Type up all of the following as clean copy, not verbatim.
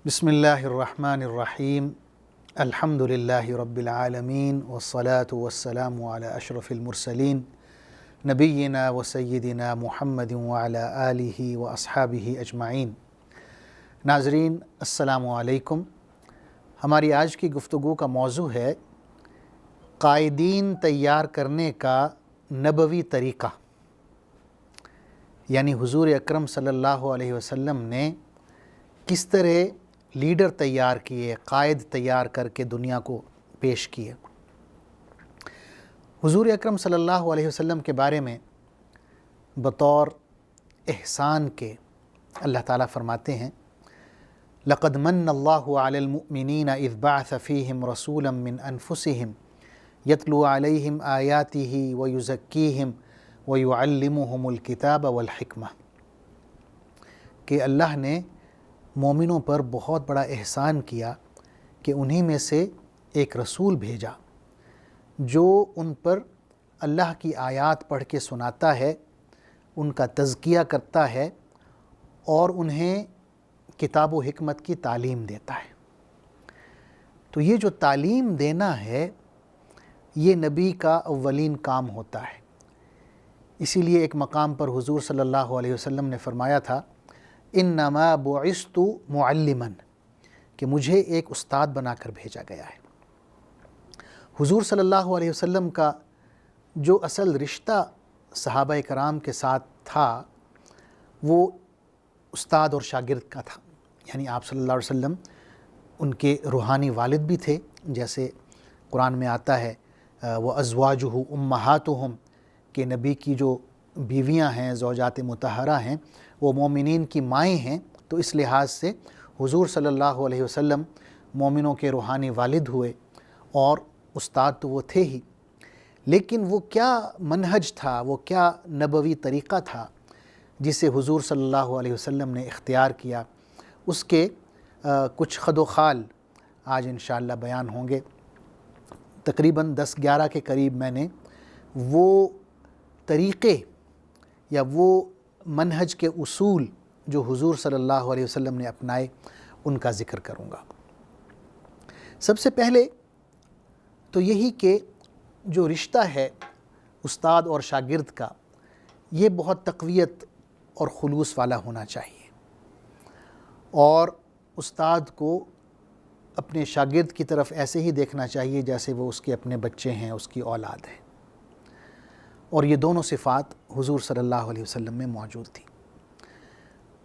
بسم اللہ الرحمن الرحیم الحمد للہ رب العالمین والصلاة والسلام علی اشرف المرسلین نبینا و سیدنا محمد وعلی آلہ و اصحابہ اجمعین۔ ناظرین السلام علیکم۔ ہماری آج کی گفتگو کا موضوع ہے قائدین تیار کرنے کا نبوی طریقہ، یعنی حضور اکرم صلی اللہ علیہ وسلم نے کس طرح لیڈر تیار کیے، قائد تیار کر کے دنیا کو پیش کیے۔ حضور اکرم صلی اللہ علیہ وسلم کے بارے میں بطور احسان کے اللہ تعالیٰ فرماتے ہیں لَقَدْ مَنَّ اللَّهُ عَلَى الْمُؤْمِنِينَ إِذْ بَعَثَ فِيهِمْ رَسُولًا مِّنْ أَنفُسِهِمْ يَتْلُو عَلَيْهِمْ آيَاتِهِ وَيُزَكِّيهِمْ وَيُعَلِّمُهُمُ الْكِتَابَ وَالْحِكْمَةَ کہ اللہ نے مومنوں پر بہت بڑا احسان کیا کہ انہی میں سے ایک رسول بھیجا جو ان پر اللہ کی آیات پڑھ کے سناتا ہے، ان کا تزکیہ کرتا ہے اور انہیں کتاب و حکمت کی تعلیم دیتا ہے۔ تو یہ جو تعلیم دینا ہے یہ نبی کا اولین کام ہوتا ہے۔ اسی لیے ایک مقام پر حضور صلی اللہ علیہ وسلم نے فرمایا تھا انما بعثت معلما، کہ مجھے ایک استاد بنا کر بھیجا گیا ہے۔ حضور صلی اللہ علیہ وسلم کا جو اصل رشتہ صحابہ کرام کے ساتھ تھا وہ استاد اور شاگرد کا تھا، یعنی آپ صلی اللہ علیہ وسلم ان کے روحانی والد بھی تھے، جیسے قرآن میں آتا ہے وَأَزْوَاجُهُ أُمَّهَاتُهُمْ کہ نبی کی جو بیویاں ہیں، زوجات مطہرہ ہیں، وہ مومنین کی مائیں ہیں۔ تو اس لحاظ سے حضور صلی اللہ علیہ وسلم مومنوں کے روحانی والد ہوئے اور استاد تو وہ تھے ہی، لیکن وہ کیا منہج تھا، وہ کیا نبوی طریقہ تھا جسے حضور صلی اللہ علیہ وسلم نے اختیار کیا، اس کے کچھ خد و خال آج انشاءاللہ بیان ہوں گے۔ تقریباً 10-11 کے قریب میں نے وہ طریقے یا وہ منہج کے اصول جو حضور صلی اللہ علیہ وسلم نے اپنائے ان کا ذکر کروں گا۔ سب سے پہلے تو یہی کہ جو رشتہ ہے استاد اور شاگرد کا یہ بہت تقویت اور خلوص والا ہونا چاہیے، اور استاد کو اپنے شاگرد کی طرف ایسے ہی دیکھنا چاہیے جیسے وہ اس کے اپنے بچے ہیں، اس کی اولاد ہے، اور یہ دونوں صفات حضور صلی اللہ علیہ وسلم میں موجود تھی۔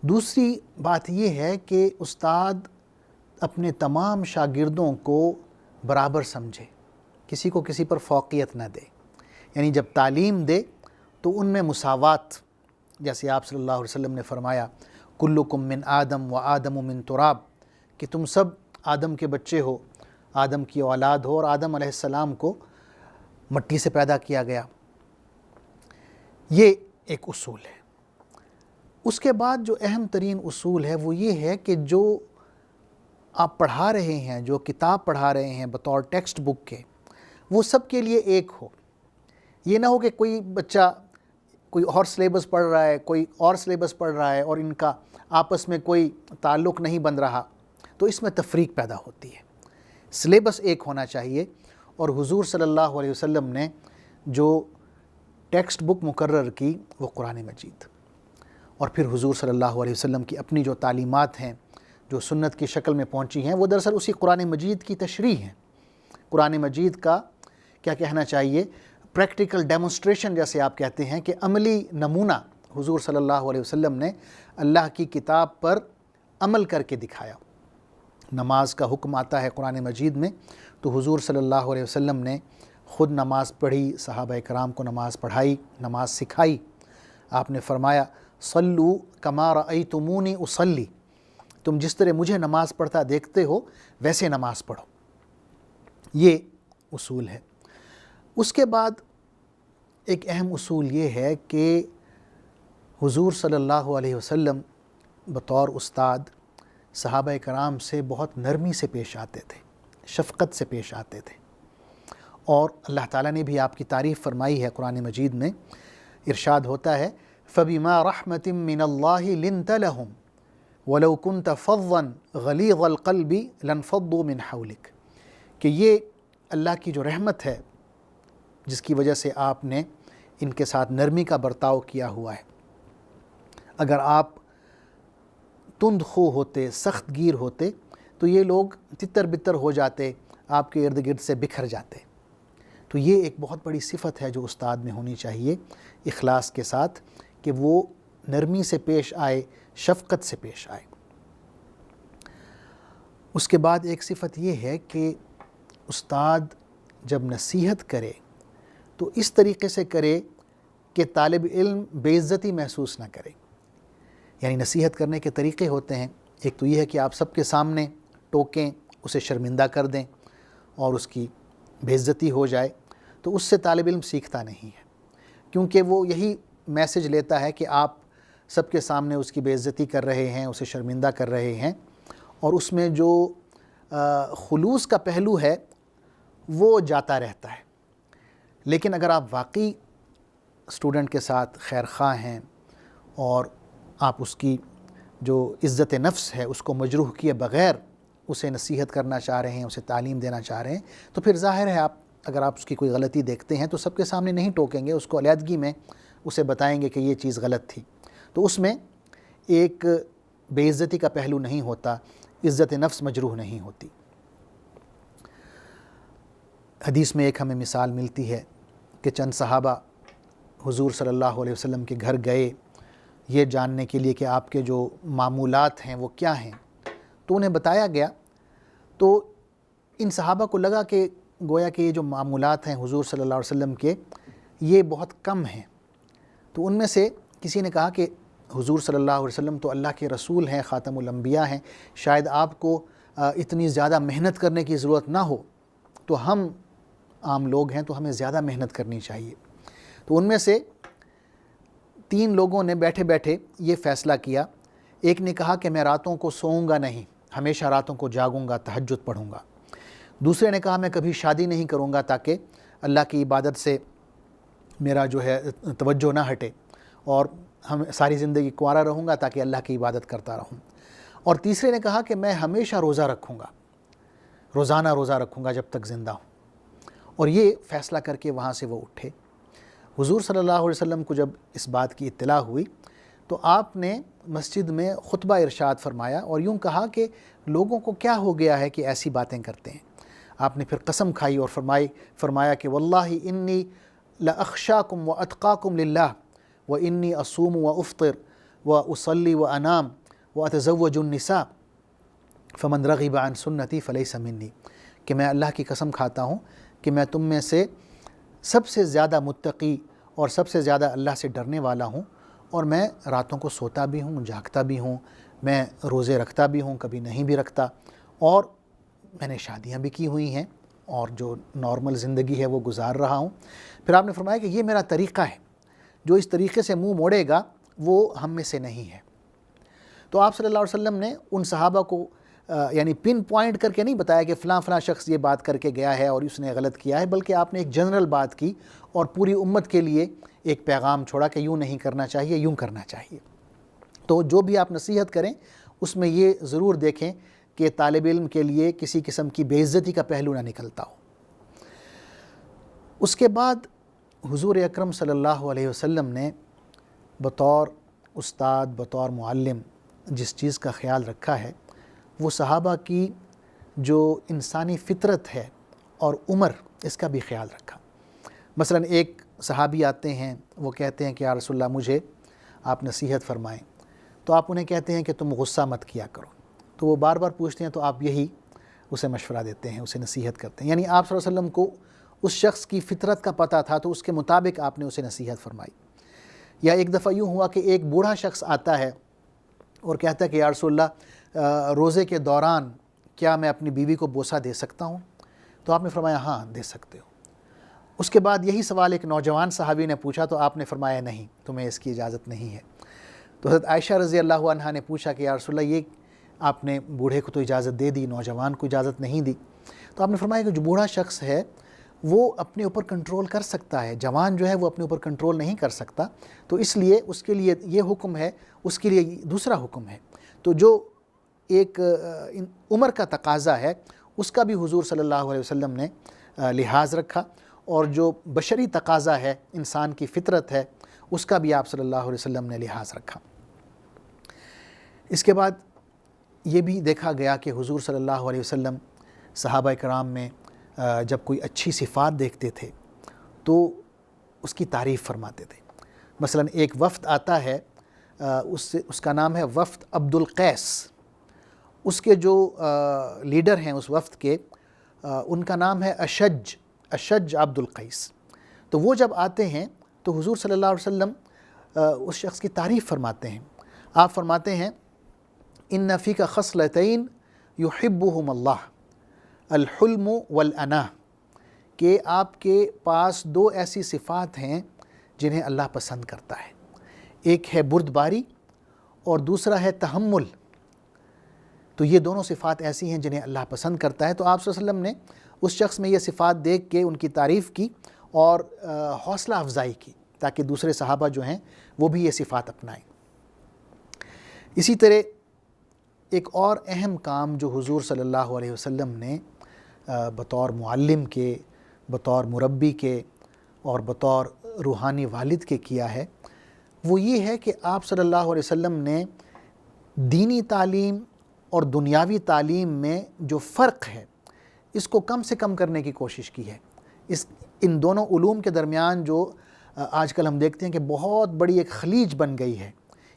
دوسری بات یہ ہے کہ استاد اپنے تمام شاگردوں کو برابر سمجھے، کسی کو کسی پر فوقیت نہ دے، یعنی جب تعلیم دے تو ان میں مساوات، جیسے آپ صلی اللہ علیہ وسلم نے فرمایا کلکم من آدم و آدم من تراب، کہ تم سب آدم کے بچے ہو، آدم کی اولاد ہو، اور آدم علیہ السلام کو مٹی سے پیدا کیا گیا۔ یہ ایک اصول ہے۔ اس کے بعد جو اہم ترین اصول ہے وہ یہ ہے کہ جو آپ پڑھا رہے ہیں، جو کتاب پڑھا رہے ہیں بطور ٹیکسٹ بک کے، وہ سب کے لیے ایک ہو۔ یہ نہ ہو کہ کوئی بچہ کوئی اور سلیبس پڑھ رہا ہے، کوئی اور سلیبس پڑھ رہا ہے اور ان کا آپس میں کوئی تعلق نہیں بن رہا، تو اس میں تفریق پیدا ہوتی ہے۔ سلیبس ایک ہونا چاہیے، اور حضور صلی اللہ علیہ وسلم نے جو ٹیکسٹ بک مقرر کی وہ قرآن مجید، اور پھر حضور صلی اللہ علیہ وسلم کی اپنی جو تعلیمات ہیں جو سنت کی شکل میں پہنچی ہیں وہ دراصل اسی قرآن مجید کی تشریح ہیں۔ قرآن مجید کا کیا کہنا چاہیے، پریکٹیکل ڈیمونسٹریشن جیسے آپ کہتے ہیں، کہ عملی نمونہ حضور صلی اللہ علیہ وسلم نے اللہ کی کتاب پر عمل کر کے دکھایا۔ نماز کا حکم آتا ہے قرآن مجید میں، تو حضور صلی اللہ علیہ وسلم نے خود نماز پڑھی، صحابہ کرام کو نماز پڑھائی، نماز سکھائی۔ آپ نے فرمایا صلو کما رأیتمونی اصلی، تم جس طرح مجھے نماز پڑھتا دیکھتے ہو ویسے نماز پڑھو۔ یہ اصول ہے۔ اس کے بعد ایک اہم اصول یہ ہے کہ حضور صلی اللہ علیہ وسلم بطور استاد صحابہ کرام سے بہت نرمی سے پیش آتے تھے، شفقت سے پیش آتے تھے، اور اللہ تعالیٰ نے بھی آپ کی تعریف فرمائی ہے قرآن مجید میں۔ ارشاد ہوتا ہے فَبِمَا رَحْمَةٍ مِّنَ اللَّهِ لِنْتَ لَهُمْ وَلَوْ كُنْتَ فَظًّا غَلِيظَ الْقَلْبِ لَانفَضُّوا مِنْ حَوْلِكَ، کہ یہ اللہ کی جو رحمت ہے جس کی وجہ سے آپ نے ان کے ساتھ نرمی کا برتاؤ کیا ہوا ہے. اگر آپ تند خو ہوتے، سخت گیر ہوتے تو یہ لوگ تتر بتر ہو جاتے، آپ کے ارد گرد سے بکھر جاتے. تو یہ ایک بہت بڑی صفت ہے جو استاد میں ہونی چاہیے اخلاص کے ساتھ، کہ وہ نرمی سے پیش آئے، شفقت سے پیش آئے. اس کے بعد ایک صفت یہ ہے کہ استاد جب نصیحت کرے تو اس طریقے سے کرے کہ طالب علم بے عزتی محسوس نہ کرے. یعنی نصیحت کرنے کے طریقے ہوتے ہیں، ایک تو یہ ہے کہ آپ سب کے سامنے ٹوکیں، اسے شرمندہ کر دیں اور اس کی بے عزتی ہو جائے، تو اس سے طالب علم سیکھتا نہیں ہے، کیونکہ وہ یہی میسج لیتا ہے کہ آپ سب کے سامنے اس کی بے عزتی کر رہے ہیں، اسے شرمندہ کر رہے ہیں، اور اس میں جو خلوص کا پہلو ہے وہ جاتا رہتا ہے. لیکن اگر آپ واقعی اسٹوڈنٹ کے ساتھ خیر خواہ ہیں اور آپ اس کی جو عزت نفس ہے اس کو مجروح کیے بغیر اسے نصیحت کرنا چاہ رہے ہیں، اسے تعلیم دینا چاہ رہے ہیں، تو پھر ظاہر ہے اگر آپ اس کی کوئی غلطی دیکھتے ہیں تو سب کے سامنے نہیں ٹوکیں گے، اس کو علیحدگی میں اسے بتائیں گے کہ یہ چیز غلط تھی. تو اس میں ایک بے عزتی کا پہلو نہیں ہوتا، عزت نفس مجروح نہیں ہوتی. حدیث میں ایک ہمیں مثال ملتی ہے کہ چند صحابہ حضور صلی اللہ علیہ وسلم کے گھر گئے یہ جاننے کے لیے کہ آپ کے جو معمولات ہیں وہ کیا ہیں، تو انہیں بتایا گیا. تو ان صحابہ کو لگا کہ گویا کہ یہ جو معمولات ہیں حضور صلی اللہ علیہ وسلم کے یہ بہت کم ہیں. تو ان میں سے کسی نے کہا کہ حضور صلی اللہ علیہ وسلم تو اللہ کے رسول ہیں، خاتم الانبیاء ہیں، شاید آپ کو اتنی زیادہ محنت کرنے کی ضرورت نہ ہو، تو ہم عام لوگ ہیں تو ہمیں زیادہ محنت کرنی چاہیے. تو ان میں سے 3 لوگوں نے بیٹھے بیٹھے یہ فیصلہ کیا. ایک نے کہا کہ میں راتوں کو سوؤں گا نہیں، ہمیشہ راتوں کو جاگوں گا، تہجد پڑھوں گا. دوسرے نے کہا میں کبھی شادی نہیں کروں گا تاکہ اللہ کی عبادت سے میرا جو ہے توجہ نہ ہٹے، اور ہم ساری زندگی کنوارا رہوں گا تاکہ اللہ کی عبادت کرتا رہوں. اور تیسرے نے کہا کہ میں ہمیشہ روزہ رکھوں گا، روزانہ روزہ رکھوں گا جب تک زندہ ہوں. اور یہ فیصلہ کر کے وہاں سے وہ اٹھے. حضور صلی اللہ علیہ وسلم کو جب اس بات کی اطلاع ہوئی تو آپ نے مسجد میں خطبہ ارشاد فرمایا اور یوں کہا کہ لوگوں کو کیا ہو گیا ہے کہ ایسی باتیں کرتے ہیں. آپ نے پھر قسم کھائی اور فرمایا کہ واللہ انی لاخشاکم واتقاکم للہ وانی اصوم وافطر واصلی وانام واتزوج النساء فمن رغب عن سنتی فلیس منی، کہ میں اللہ کی قسم کھاتا ہوں کہ میں تم میں سے سب سے زیادہ متقی اور سب سے زیادہ اللہ سے ڈرنے والا ہوں، اور میں راتوں کو سوتا بھی ہوں، جاگتا بھی ہوں، میں روزے رکھتا بھی ہوں، کبھی نہیں بھی رکھتا، اور میں نے شادیاں بھی کی ہوئی ہیں اور جو نارمل زندگی ہے وہ گزار رہا ہوں. پھر آپ نے فرمایا کہ یہ میرا طریقہ ہے، جو اس طریقے سے منہ موڑے گا وہ ہم میں سے نہیں ہے. تو آپ صلی اللہ علیہ وسلم نے ان صحابہ کو یعنی پن پوائنٹ کر کے نہیں بتایا کہ فلاں فلاں شخص یہ بات کر کے گیا ہے اور اس نے غلط کیا ہے، بلکہ آپ نے ایک جنرل بات کی اور پوری امت کے لیے ایک پیغام چھوڑا کہ یوں نہیں کرنا چاہیے، یوں کرنا چاہیے. تو جو بھی آپ نصیحت کریں اس میں یہ ضرور دیکھیں کہ طالب علم کے لیے کسی قسم کی بے عزتی کا پہلو نہ نکلتا ہو. اس کے بعد حضور اکرم صلی اللہ علیہ وسلم نے بطور استاد، بطور معلم جس چیز کا خیال رکھا ہے وہ صحابہ کی جو انسانی فطرت ہے اور عمر، اس کا بھی خیال رکھا. مثلا ایک صحابی آتے ہیں، وہ کہتے ہیں کہ یا رسول اللہ مجھے آپ نصیحت فرمائیں. تو آپ انہیں کہتے ہیں کہ تم غصہ مت کیا کرو. تو وہ بار بار پوچھتے ہیں تو آپ یہی اسے مشورہ دیتے ہیں، اسے نصیحت کرتے ہیں. یعنی آپ صلی اللہ علیہ وسلم کو اس شخص کی فطرت کا پتہ تھا تو اس کے مطابق آپ نے اسے نصیحت فرمائی. یا ایک دفعہ یوں ہوا کہ ایک بوڑھا شخص آتا ہے اور کہتا ہے کہ یا رسول اللہ روزے کے دوران کیا میں اپنی بیوی کو بوسہ دے سکتا ہوں؟ تو آپ نے فرمایا ہاں دے سکتے ہو. اس کے بعد یہی سوال ایک نوجوان صحابی نے پوچھا تو آپ نے فرمایا نہیں، تمہیں اس کی اجازت نہیں ہے. تو حضرت عائشہ رضی اللہ عنہا نے پوچھا کہ یا رسول اللہ یہ آپ نے بوڑھے کو تو اجازت دے دی، نوجوان کو اجازت نہیں دی. تو آپ نے فرمایا کہ جو بوڑھا شخص ہے وہ اپنے اوپر کنٹرول کر سکتا ہے، جوان جو ہے وہ اپنے اوپر کنٹرول نہیں کر سکتا، تو اس لیے اس کے لیے یہ حکم ہے، اس کے لیے دوسرا حکم ہے. تو جو ایک عمر کا تقاضا ہے اس کا بھی حضور صلی اللہ علیہ وسلم نے لحاظ رکھا، اور جو بشری تقاضا ہے، انسان کی فطرت ہے، اس کا بھی آپ صلی اللہ علیہ وسلم نے لحاظ رکھا۔ اس کے بعد یہ بھی دیکھا گیا کہ حضور صلی اللہ علیہ وسلم صحابہ کرام میں جب کوئی اچھی صفات دیکھتے تھے تو اس کی تعریف فرماتے تھے۔ مثلا ایک وفد آتا ہے، اس کا نام ہے وفد عبد القیس، اس کے جو لیڈر ہیں اس وفد کے، ان کا نام ہے اشج عبد القیس۔ تو وہ جب آتے ہیں تو حضور صلی اللہ علیہ وسلم اس شخص کی تعریف فرماتے ہیں۔ آپ فرماتے ہیں ان فیک خصلتین یحبہم اللہ، الحلم والانا، کہ آپ کے پاس دو ایسی صفات ہیں جنہیں اللہ پسند کرتا ہے، ایک ہے بردباری اور دوسرا ہے تحمل۔ تو یہ دونوں صفات ایسی ہیں جنہیں اللہ پسند کرتا ہے۔ تو آپ صلی اللہ علیہ وسلم نے اس شخص میں یہ صفات دیکھ کے ان کی تعریف کی اور حوصلہ افزائی کی تاکہ دوسرے صحابہ جو ہیں وہ بھی یہ صفات اپنائیں۔ اسی طرح ایک اور اہم کام جو حضور صلی اللہ علیہ وسلم نے بطور معلم کے، بطور مربی کے اور بطور روحانی والد کے کیا ہے، وہ یہ ہے کہ آپ صلی اللہ علیہ وسلم نے دینی تعلیم اور دنیاوی تعلیم میں جو فرق ہے اس کو کم سے کم کرنے کی کوشش کی ہے۔ ان دونوں علوم کے درمیان جو آج کل ہم دیکھتے ہیں کہ بہت بڑی ایک خلیج بن گئی ہے،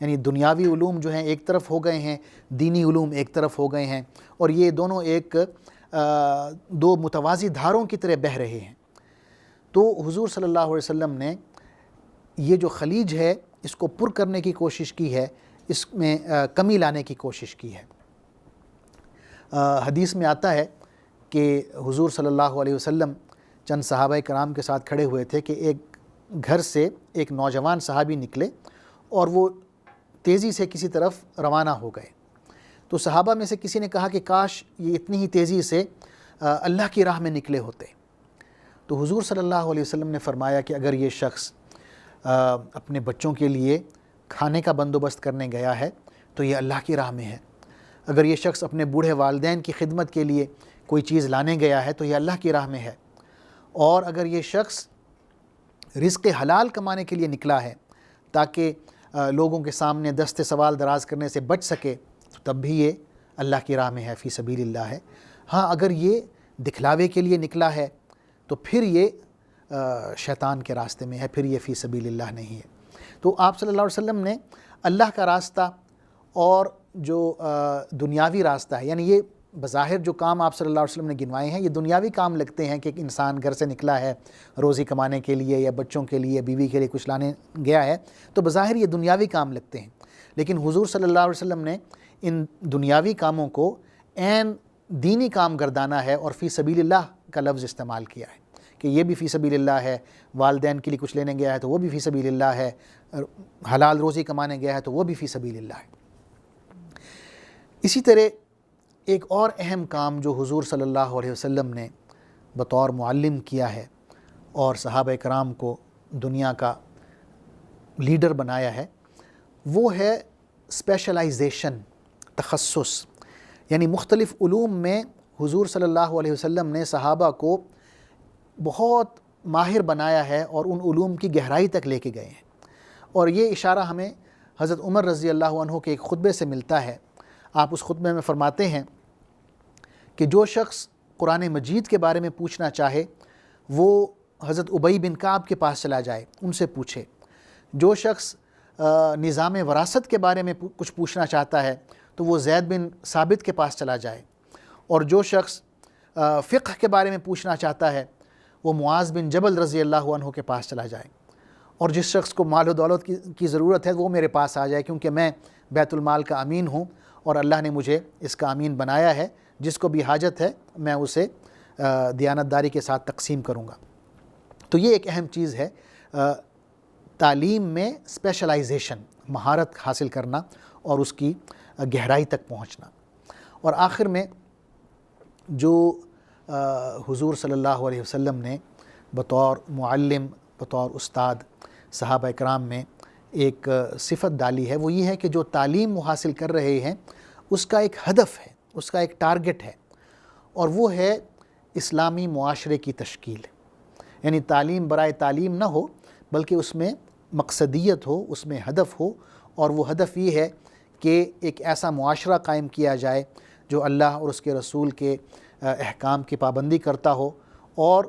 یعنی دنیاوی علوم جو ہیں ایک طرف ہو گئے ہیں، دینی علوم ایک طرف ہو گئے ہیں، اور یہ دونوں ایک دو متوازی دھاروں کی طرح بہہ رہے ہیں۔ تو حضور صلی اللہ علیہ وسلم نے یہ جو خلیج ہے اس کو پر کرنے کی کوشش کی ہے، اس میں کمی لانے کی کوشش کی ہے۔ حدیث میں آتا ہے کہ حضور صلی اللہ علیہ وسلم چند صحابہ کرام کے ساتھ کھڑے ہوئے تھے کہ ایک گھر سے ایک نوجوان صحابی نکلے اور وہ تیزی سے کسی طرف روانہ ہو گئے۔ تو صحابہ میں سے کسی نے کہا کہ کاش یہ اتنی ہی تیزی سے اللہ کی راہ میں نکلے ہوتے۔ تو حضور صلی اللہ علیہ وسلم نے فرمایا کہ اگر یہ شخص اپنے بچوں کے لیے کھانے کا بندوبست کرنے گیا ہے تو یہ اللہ کی راہ میں ہے، اگر یہ شخص اپنے بوڑھے والدین کی خدمت کے لیے کوئی چیز لانے گیا ہے تو یہ اللہ کی راہ میں ہے، اور اگر یہ شخص رزق حلال کمانے کے لیے نکلا ہے تاکہ لوگوں کے سامنے دست سوال دراز کرنے سے بچ سکے تو تب بھی یہ اللہ کی راہ میں ہے، فی سبیل اللہ ہے۔ ہاں اگر یہ دکھلاوے کے لیے نکلا ہے تو پھر یہ شیطان کے راستے میں ہے، پھر یہ فی سبیل اللہ نہیں ہے۔ تو آپ صلی اللہ علیہ وسلم نے اللہ کا راستہ اور جو دنیاوی راستہ ہے، یعنی یہ بظاہر جو کام آپ صلی اللہ علیہ وسلم نے گنوائے ہیں یہ دنیاوی کام لگتے ہیں کہ ایک انسان گھر سے نکلا ہے روزی کمانے کے لیے یا بچوں کے لیے، بیوی کے لیے کچھ لانے گیا ہے، تو بظاہر یہ دنیاوی کام لگتے ہیں، لیکن حضور صلی اللہ علیہ وسلم نے ان دنیاوی کاموں کو عین دینی کام گردانا ہے اور فی سبیل اللہ کا لفظ استعمال کیا ہے کہ یہ بھی فی سبیل اللہ ہے، والدین کے لیے کچھ لینے گیا ہے تو وہ بھی فی سبیل اللہ ہے، حلال روزی کمانے گیا ہے تو وہ بھی فی سبیل اللہ ہے۔ اسی طرح ایک اور اہم کام جو حضور صلی اللہ علیہ وسلم نے بطور معلم کیا ہے اور صحابہ کرام کو دنیا کا لیڈر بنایا ہے، وہ ہے اسپیشلائزیشن، تخصص، یعنی مختلف علوم میں حضور صلی اللہ علیہ وسلم نے صحابہ کو بہت ماہر بنایا ہے اور ان علوم کی گہرائی تک لے کے گئے ہیں۔ اور یہ اشارہ ہمیں حضرت عمر رضی اللہ عنہ کے ایک خطبے سے ملتا ہے۔ آپ اس خطبے میں فرماتے ہیں کہ جو شخص قرآن مجید کے بارے میں پوچھنا چاہے وہ حضرت ابی بن کعب کے پاس چلا جائے، ان سے پوچھے۔ جو شخص نظام وراثت کے بارے میں کچھ پوچھنا چاہتا ہے تو وہ زید بن ثابت کے پاس چلا جائے، اور جو شخص فقہ کے بارے میں پوچھنا چاہتا ہے وہ معاذ بن جبل رضی اللہ عنہ کے پاس چلا جائے، اور جس شخص کو مال و دولت کی ضرورت ہے وہ میرے پاس آ جائے، کیونکہ میں بیت المال کا امین ہوں اور اللہ نے مجھے اس کا امین بنایا ہے، جس کو بھی حاجت ہے میں اسے دیانتداری کے ساتھ تقسیم کروں گا۔ تو یہ ایک اہم چیز ہے تعلیم میں اسپیشلائزیشن، مہارت حاصل کرنا اور اس کی گہرائی تک پہنچنا۔ اور آخر میں جو حضور صلی اللہ علیہ وسلم نے بطور معلم، بطور استاد صحابہ کرام میں ایک صفت ڈالی ہے، وہ یہ ہے کہ جو تعلیم وہ حاصل کر رہے ہیں اس کا ایک ہدف ہے، اس کا ایک ٹارگٹ ہے، اور وہ ہے اسلامی معاشرے کی تشکیل۔ یعنی تعلیم برائے تعلیم نہ ہو، بلکہ اس میں مقصدیت ہو، اس میں ہدف ہو، اور وہ ہدف یہ ہے کہ ایک ایسا معاشرہ قائم کیا جائے جو اللہ اور اس کے رسول کے احکام کی پابندی کرتا ہو، اور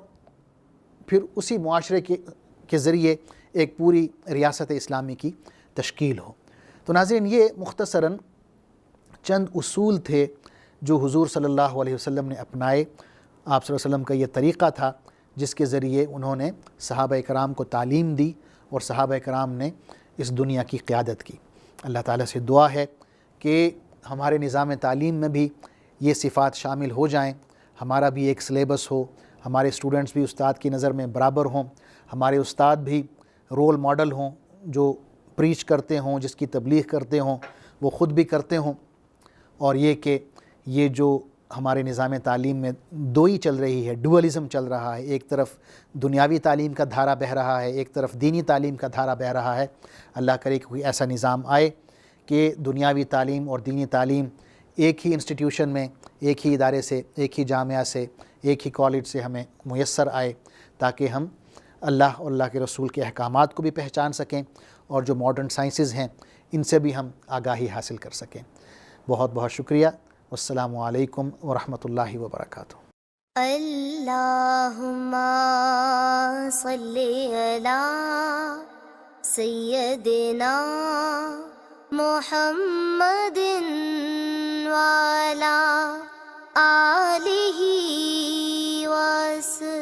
پھر اسی معاشرے کے ذریعے ایک پوری ریاست اسلامی کی تشکیل ہو۔ تو ناظرین، یہ مختصراً چند اصول تھے جو حضور صلی اللہ علیہ وسلم نے اپنائے۔ آپ صلی اللہ علیہ وسلم کا یہ طریقہ تھا جس کے ذریعے انہوں نے صحابہ کرام کو تعلیم دی اور صحابہ کرام نے اس دنیا کی قیادت کی۔ اللہ تعالیٰ سے دعا ہے کہ ہمارے نظام تعلیم میں بھی یہ صفات شامل ہو جائیں، ہمارا بھی ایک سلیبس ہو، ہمارے اسٹوڈنٹس بھی استاد کی نظر میں برابر ہوں، ہمارے استاد بھی رول ماڈل ہوں، جو پریچ کرتے ہوں، جس کی تبلیغ کرتے ہوں وہ خود بھی کرتے ہوں، اور یہ کہ یہ جو ہمارے نظام تعلیم میں دوئی چل رہی ہے، ڈوئلزم چل رہا ہے، ایک طرف دنیاوی تعلیم کا دھارا بہہ رہا ہے، ایک طرف دینی تعلیم کا دھارا بہہ رہا ہے، اللہ کرے کہ کوئی ایسا نظام آئے کہ دنیاوی تعلیم اور دینی تعلیم ایک ہی انسٹیٹیوشن میں، ایک ہی ادارے سے، ایک ہی جامعہ سے، ایک ہی کالج سے ہمیں میسر آئے، تاکہ ہم اللہ اور اللہ کے رسول کے احکامات کو بھی پہچان سکیں، اور جو ماڈرن سائنسز ہیں ان سے بھی ہم آگاہی حاصل کر سکیں۔ بہت بہت شکریہ۔ والسلام علیکم ورحمۃ اللہ وبرکاتہ۔ اللہم صلی علی سیدنا محمد وعلی آلہ وصحبہ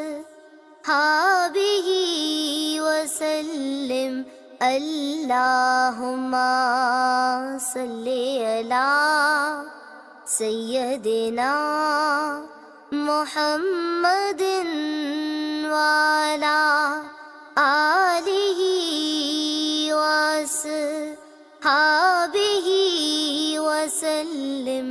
وسلم۔ اللہم صلی علی سیدنا محمد وعلی آلہ وصحبہ وسلم۔